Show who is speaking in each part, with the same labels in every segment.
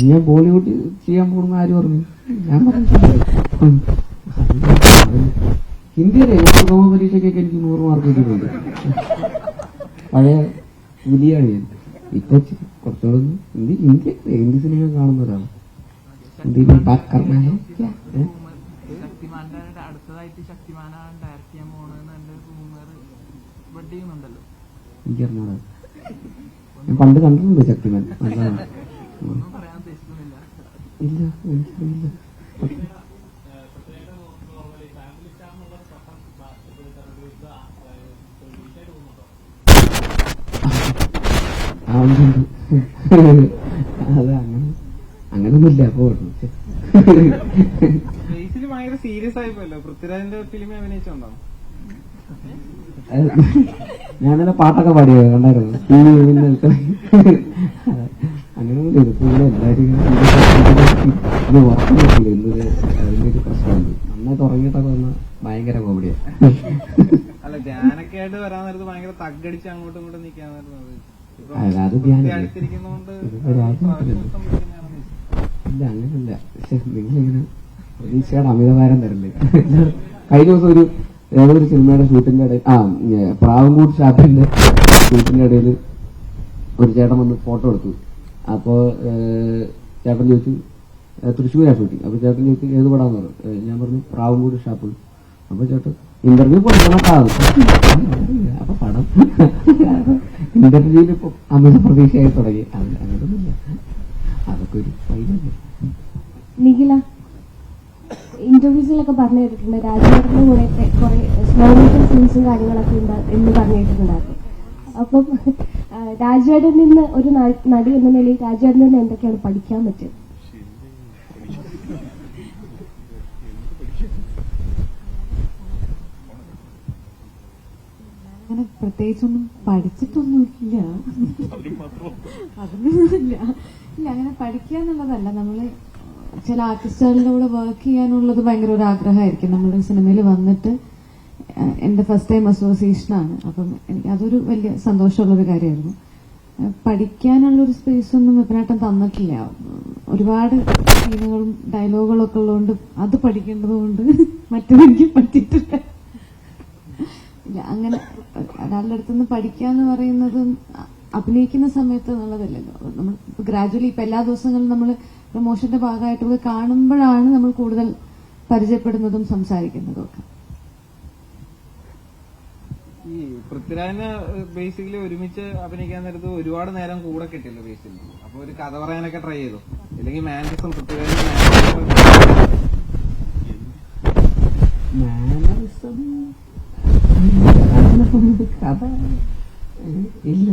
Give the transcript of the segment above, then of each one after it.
Speaker 1: ഞാൻ ബോളിവുഡ് ചെയ്യാൻ പോകുന്ന ആര് പറഞ്ഞു? ഞാൻ പറഞ്ഞു ഹിന്ദിയുടെ പ്രഥമ പരീക്ഷയ്ക്കൊക്കെ എനിക്ക് 100 മാർക്ക് കിട്ടിയിട്ടുണ്ട്. പഴയ പുലിയാണ് ഞാൻ. ഇപ്പൊ കുറച്ചുകൂടെ ഹിന്ദി സിനിമ കാണുന്ന ഒരാളാണ്. എനിക്കറിഞ്ഞൂടാ. ഞാൻ പണ്ട് കണ്ടിട്ടുണ്ട് ശക്തിമാൻ. നല്ലതാണ്. ഇല്ല, എനിക്കറിയില്ല. അത് അങ്ങനൊന്നുമില്ല. അപ്പോ
Speaker 2: ഭയങ്കര സീരിയസ് ആയിപ്പോയല്ലോ. പൃഥ്വിരാജിന്റെ ഫിലിം അഭിനയിച്ചോണ്ടോ?
Speaker 1: ഞാനല്ല പാട്ടൊക്കെ പാടിയോ കണ്ടായിരുന്നു. അങ്ങനെയൊന്നുമില്ല. ഇതിപ്പോ എല്ലാവരും ഇത് ഉറക്കം കിട്ടില്ല. അതിന്റെ ഒരു പ്രശ്നമുണ്ട്. നന്നായിട്ട് ഉറങ്ങിയിട്ടൊക്കെ വന്ന ഭയങ്കര കോമഡിയാണ്.
Speaker 2: അല്ല, ധ്യാനൊക്കെ ആയിട്ട് വരാൻ നേരത്ത് ഭയങ്കര തగ్గടിച്ച് അങ്ങോട്ടും ഇങ്ങോട്ടും നിൽക്കാന്നായിരുന്നു.
Speaker 1: അത് ഇല്ല, അങ്ങനെയല്ല. പക്ഷെ നിങ്ങളിങ്ങനെ പ്രതീക്ഷയുടെ അമിതഭാരം തരല്ലേ. കഴിഞ്ഞ ദിവസം ഏതൊരു സിനിമയുടെ ഷൂട്ടിന്റെ ഇടയിൽ പ്രാവൻകൂട് ഷാപ്പിന്റെ ഷൂട്ടിന്റെ ഇടയിൽ ഒരു ചേട്ടൻ വന്ന് ഫോട്ടോ എടുത്തു. അപ്പോ ചേട്ടൻ ചോദിച്ചു തൃശ്ശൂരാ ഷൂട്ടിങ്. അപ്പൊ ചേട്ടൻ ചോദിച്ചു ഏത് പടാന്ന് പറഞ്ഞു. ഞാൻ പറഞ്ഞു പ്രാവൻകൂട് ഷാപ്പ്. അപ്പൊ ചേട്ടൻ ഇന്റർവ്യൂ കൊടുക്കണക്കാണ്. അപ്പൊ പടം ഇന്റർവ്യൂവിൽ ഇപ്പൊ അമിത പ്രതീക്ഷയായി തുടങ്ങി. അങ്ങനൊന്നുമില്ല. അതൊക്കെ ഒരു ഫൈനല്ലേ.
Speaker 3: നിഖില ഇന്റർവ്യൂസിലൊക്കെ പറഞ്ഞു കേട്ടിട്ടുണ്ട് രാജേട്ടന്റെ കൂടെ കുറെ സ്ലോ മോഷൻ സീൻസും കാര്യങ്ങളൊക്കെ ഉണ്ട് എന്ന് പറഞ്ഞു കേട്ടിട്ടുണ്ടായിരുന്നു. അപ്പം രാജേട്ടനിൽ നിന്ന് ഒരു നടി എന്ന നിലയിൽ രാജേട്ടനിൽ നിന്ന് എന്തൊക്കെയാണ് പഠിക്കാൻ പറ്റുക?
Speaker 4: അങ്ങനെ പ്രത്യേകിച്ചൊന്നും പഠിച്ചിട്ടൊന്നുമില്ല. അതൊന്നുമില്ല. ഇല്ല, അങ്ങനെ പഠിക്കുക എന്നുള്ളതല്ല. നമ്മള് ചില ആർട്ടിസ്റ്റുകളുടെ കൂടെ വർക്ക് ചെയ്യാനുള്ളത് ഭയങ്കര ഒരു ആഗ്രഹമായിരിക്കും. നമ്മുടെ സിനിമയിൽ വന്നിട്ട് എന്റെ ഫസ്റ്റ് ടൈം അസോസിയേഷനാണ്. അപ്പം എനിക്ക് അതൊരു വലിയ സന്തോഷമുള്ളൊരു കാര്യമായിരുന്നു. പഠിക്കാനുള്ളൊരു സ്പേസ് ഒന്നും ഇതിനായിട്ടും തന്നിട്ടില്ല. ഒരുപാട് സീനുകളും ഡയലോഗുകളും ഒക്കെ ഉള്ളതുകൊണ്ട് അത് പഠിക്കേണ്ടതുകൊണ്ട് മറ്റൊരെനിക്ക് പറ്റിയിട്ടില്ല. ഇല്ല, അങ്ങനെ ഒരാളുടെ അടുത്തുനിന്ന് പഠിക്കാന്ന് പറയുന്നതും അഭിനയിക്കുന്ന സമയത്ത് എന്നുള്ളതല്ലല്ലോ. നമ്മൾ ഗ്രാജുവലി ഇപ്പൊ എല്ലാ ദിവസങ്ങളും നമ്മൾ പ്രമോഷന്റെ ഭാഗമായിട്ട് കാണുമ്പോഴാണ് നമ്മൾ കൂടുതൽ പരിചയപ്പെടുന്നതും സംസാരിക്കുന്നതും ഒക്കെ.
Speaker 2: ഈ പൃഥ്വിരാജിന് ബേസിക്കലി ഒരുമിച്ച് അഭിനയിക്കാൻ നേരത്ത് ഒരുപാട് നേരം കൂടെ കിട്ടില്ല ബേസിക്കലി. അപ്പൊ ഒരു കഥ പറയാനൊക്കെ ട്രൈ ചെയ്തു. ഇല്ലെങ്കിൽ മാനറിസം പൃഥ്വിരാജിന്
Speaker 1: കഥ ഇല്ല.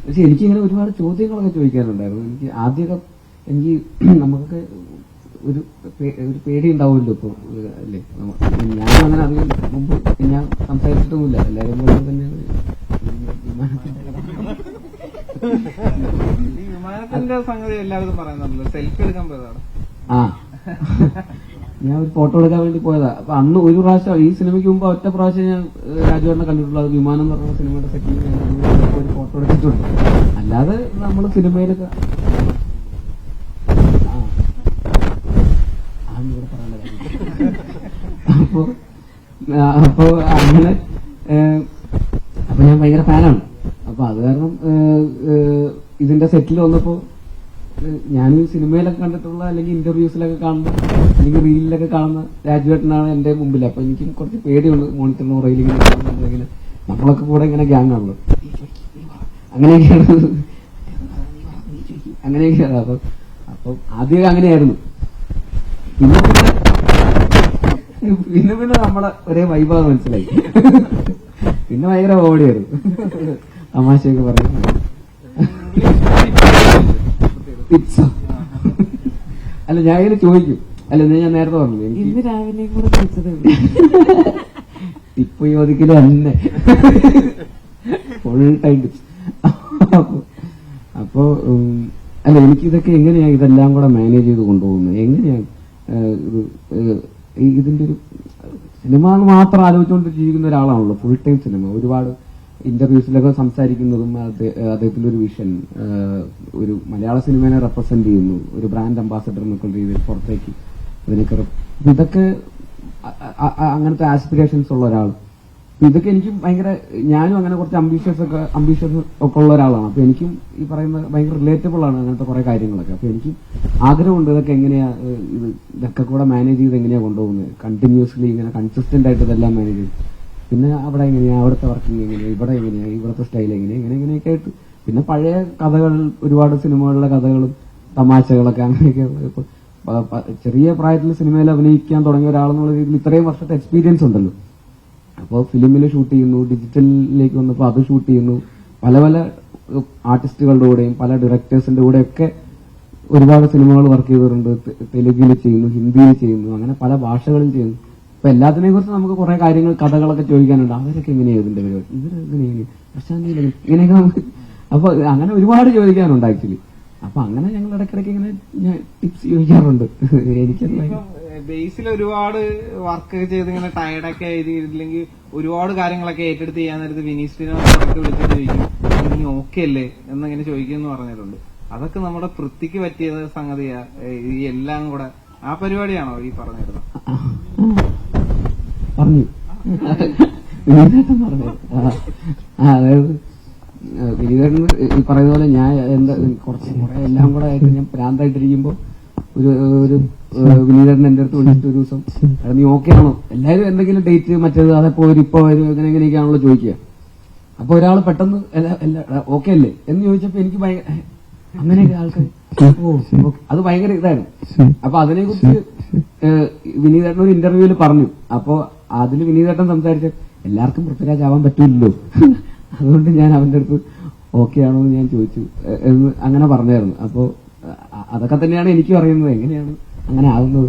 Speaker 1: പക്ഷെ എനിക്കിങ്ങനെ ഒരുപാട് ചോദ്യങ്ങളൊക്കെ ചോദിക്കാനുണ്ടായിരുന്നു. എനിക്ക് ആദ്യമൊക്കെ നമുക്കൊക്കെ ഒരു പേടി ഉണ്ടാവുമല്ലോ ഇപ്പൊ അല്ലേ. ഞാൻ അങ്ങനെ അധികം മുമ്പ് ഞാൻ സംസാരിച്ചിട്ടൊന്നുമില്ല. എല്ലാവരും പോലെ തന്നെ
Speaker 2: വിമാനത്തിന്റെ സംഗതി എല്ലാവരും പറയുന്നുണ്ടല്ലോ. സെൽഫി എടുക്കാൻ പോയതാണ്.
Speaker 1: ഞാൻ ഒരു ഫോട്ടോ എടുക്കാൻ വേണ്ടി പോയതാ. അപ്പൊ അന്ന് ഒരു പ്രാവശ്യം ഈ സിനിമയ്ക്ക് മുമ്പ് ഒറ്റ പ്രാവശ്യം ഞാൻ രാജുവേട്ടനെ കണ്ടിട്ടുള്ളൂ. അത് വിമാനം എന്ന് പറഞ്ഞ സിനിമയുടെ സെറ്റിൽ ഒരു ഫോട്ടോ എടുത്തിട്ടുണ്ട്. അല്ലാതെ നമ്മള് സിനിമയിലൊക്കെ അപ്പൊ അങ്ങനെ അപ്പൊ ഞാൻ ഭയങ്കര ഫാനാണ്. അപ്പൊ അത് കാരണം ഇതിന്റെ സെറ്റിൽ വന്നപ്പോ ഞാൻ ഈ സിനിമയിലൊക്കെ കണ്ടിട്ടുള്ള അല്ലെങ്കിൽ ഇന്റർവ്യൂസിലൊക്കെ കാണുന്ന അല്ലെങ്കിൽ റീലിലൊക്കെ കാണുന്ന രാജുവേട്ടനാണ് എന്റെ മുമ്പിൽ. അപ്പൊ എനിക്കും കുറച്ച് പേടിയുണ്ട്. മോണിറ്ററിന് പുറകിലിങ്ങനെ കാണുന്നിങ്ങനെ നമ്മളൊക്കെ കൂടെ ഇങ്ങനെ ഗ്യാങ് ആണല്ലോ. അങ്ങനെയൊക്കെയാണ്. അപ്പൊ ആദ്യം അങ്ങനെയായിരുന്നു. പിന്നെ നമ്മളെ ഒരേ വൈബാന്ന് മനസ്സിലായി. പിന്നെ ഭയങ്കര ഓടിയായിരുന്നു. തമാശയൊക്കെ പറഞ്ഞു. അല്ല, ഞാൻ ഇങ്ങനെ ചോദിക്കും. അല്ല, ഞാൻ നേരത്തെ പറഞ്ഞു
Speaker 4: ഇന്ന് രാവിലെ കൂടെ ചോദിച്ചത്
Speaker 1: ഇപ്പൊ യോജിക്കല് തന്നെ ഫുൾ ടൈം ടിപ്സ്. അപ്പോ അല്ല, എനിക്കിതൊക്കെ എങ്ങനെയാ ഇതെല്ലാം കൂടെ മാനേജ് ചെയ്ത് കൊണ്ടുപോകുന്നത്? എങ്ങനെയാ ഇതിന്റെ ഒരു സിനിമ മാത്രം ആലോചിച്ചുകൊണ്ട് ജീവിക്കുന്ന ഒരാളാണല്ലോ. Full time cinema. ഒരുപാട് ഇന്റർവ്യൂസിലൊക്കെ സംസാരിക്കുന്നതും അദ്ദേഹത്തിന്റെ ഒരു വിഷൻ ഒരു മലയാള സിനിമയെ റെപ്രസെന്റ് ചെയ്യുന്നു, ഒരു ബ്രാൻഡ് അംബാസഡർ എന്നൊക്കെ രീതിയിൽ പുറത്തേക്ക് അതിനൊക്കെ ഇതൊക്കെ അങ്ങനത്തെ ആസ്പിറേഷൻസ് ഉള്ള ഒരാൾ. ഇതൊക്കെ എനിക്കും ഭയങ്കര, ഞാനും അങ്ങനെ കുറച്ച് അംബീഷ്യസ് ഒക്കെ ഉള്ള ഒരാളാണ്. അപ്പൊ എനിക്കും ഈ പറയുന്ന ഭയങ്കര റിലേറ്റബിൾ ആണ് അങ്ങനത്തെ കുറെ കാര്യങ്ങളൊക്കെ. അപ്പൊ എനിക്ക് ആഗ്രഹമുണ്ട് ഇതൊക്കെ എങ്ങനെയാ ഇതൊക്കെ കൂടെ മാനേജ് ചെയ്ത് എങ്ങനെയാ കൊണ്ടുപോകുന്നത്, കണ്ടിന്യൂസ്ലി ഇങ്ങനെ കൺസിസ്റ്റന്റ് ആയിട്ട് ഇതെല്ലാം മാനേജ് ചെയ്ത്. പിന്നെ അവിടെ എങ്ങനെയാ, അവിടുത്തെ വർക്കിംഗ് എങ്ങനെയാ, ഇവിടെ എങ്ങനെയാ, ഇവിടുത്തെ സ്റ്റൈൽ എങ്ങനെയാ, ഇങ്ങനെയൊക്കെ ആയിട്ട്. പിന്നെ പഴയ കഥകൾ, ഒരുപാട് സിനിമകളിലെ കഥകളും തമാശകളൊക്കെ അങ്ങനെയൊക്കെ. ചെറിയ പ്രായത്തിൽ സിനിമയിൽ അഭിനയിക്കാൻ തുടങ്ങിയ ഒരാളെന്നുള്ള രീതിയിൽ ഇത്രയും വർഷത്തെ എക്സ്പീരിയൻസ് ഉണ്ടല്ലോ. അപ്പോൾ ഫിലിമിൽ ഷൂട്ട് ചെയ്യുന്നു, ഡിജിറ്റലിലേക്ക് വന്നപ്പോൾ അത് ഷൂട്ട് ചെയ്യുന്നു, പല പല ആർട്ടിസ്റ്റുകളുടെ കൂടെയും പല ഡയറക്ടേഴ്സിന്റെ കൂടെയൊക്കെ ഒരുപാട് സിനിമകൾ വർക്ക് ചെയ്തിട്ടുണ്ട്. തെലുങ്കിൽ ചെയ്യുന്നു, ഹിന്ദിയിൽ ചെയ്യുന്നു, അങ്ങനെ പല ഭാഷകളിൽ ചെയ്യുന്നു. അപ്പൊ എല്ലാത്തിനെ കുറിച്ച് നമുക്ക് കുറെ കാര്യങ്ങൾ, കഥകളൊക്കെ ചോദിക്കാനുണ്ട്. അവരൊക്കെ എങ്ങനെയാ ഇതിന്റെ പരിപാടി, ഇവരെങ്ങനെയാണ് പ്രശാന്തിയിലെ ഇങ്ങനെയൊക്കെ നമുക്ക് അപ്പൊ അങ്ങനെ ഒരുപാട് ചോദിക്കാനുണ്ട് ആക്ച്വലി. അപ്പൊ അങ്ങനെ ഞങ്ങൾ ഇടയ്ക്കിടയ്ക്ക് ഇങ്ങനെ ടിപ്സ് ചോദിക്കാറുണ്ട്. എനിക്കല്ല
Speaker 2: ബേസിൽ ഒരുപാട് വർക്ക് ചെയ്ത് ഇങ്ങനെ ടയർഡൊക്കെ ആയിരിക്കില്ലെങ്കിൽ ഒരുപാട് കാര്യങ്ങളൊക്കെ ഏറ്റെടുത്ത് ചെയ്യാൻ നേരത്ത് വിനീഷിനെ വിളിച്ചിട്ട് ചോദിക്കും ഇനി ഓക്കെ അല്ലേ എന്നിങ്ങനെ ചോദിക്കുമെന്ന് പറഞ്ഞിട്ടുണ്ട്. അതൊക്കെ നമ്മുടെ പൃഥ്വിക്ക് പറ്റിയ സംഗതിയാ. ഈ എല്ലാം കൂടെ ആ പരിപാടിയാണോ ഈ പറഞ്ഞിരുന്നത്?
Speaker 1: പറഞ്ഞു വിനീതേട്ടൻ പറഞ്ഞു. അതായത് വിനീതേട്ടൻ ഈ പറയുന്ന പോലെ ഞാൻ എന്താ കുറെ എല്ലാം കൂടെ ആയിട്ട് ഞാൻ ഭ്രാന്തായിട്ടിരിക്കുമ്പോ ഒരു വിനീതേട്ടൻ എന്റെ അടുത്ത് വിളിച്ചിട്ട് ഒരു ദിവസം നീ ഓക്കെ ആണോ, എല്ലാവരും എന്തെങ്കിലും ഡേറ്റ് മറ്റേത് അതെപ്പോ വരും ഇപ്പൊ വരും എങ്ങനെയൊക്കെയാണല്ലോ ചോദിക്കുക. അപ്പൊ ഒരാൾ പെട്ടെന്ന് ഓക്കെ അല്ലേ എന്ന് ചോദിച്ചപ്പോ എനിക്ക് ഭയങ്കര അങ്ങനെയൊക്കെ ആൾക്കാർ അത് ഭയങ്കര ഇതായിരുന്നു. അപ്പൊ അതിനെക്കുറിച്ച് വിനീതേട്ടൻ ഒരു ഇന്റർവ്യൂവിൽ പറഞ്ഞു. അപ്പൊ അതിൽ വിനീതേട്ടൻ സംസാരിച്ച എല്ലാവർക്കും പൃഥ്വിരാജ് ആവാൻ പറ്റൂല്ലോ, അതുകൊണ്ട് ഞാൻ അവന്റെ അടുത്ത് ഓക്കെ ആണോ എന്ന് ഞാൻ ചോദിച്ചു എന്ന് അങ്ങനെ പറഞ്ഞായിരുന്നു. അപ്പൊ അതൊക്കെ തന്നെയാണ് എനിക്ക് പറയുന്നത്, എങ്ങനെയാണ് അങ്ങനെ ആവുന്നത്.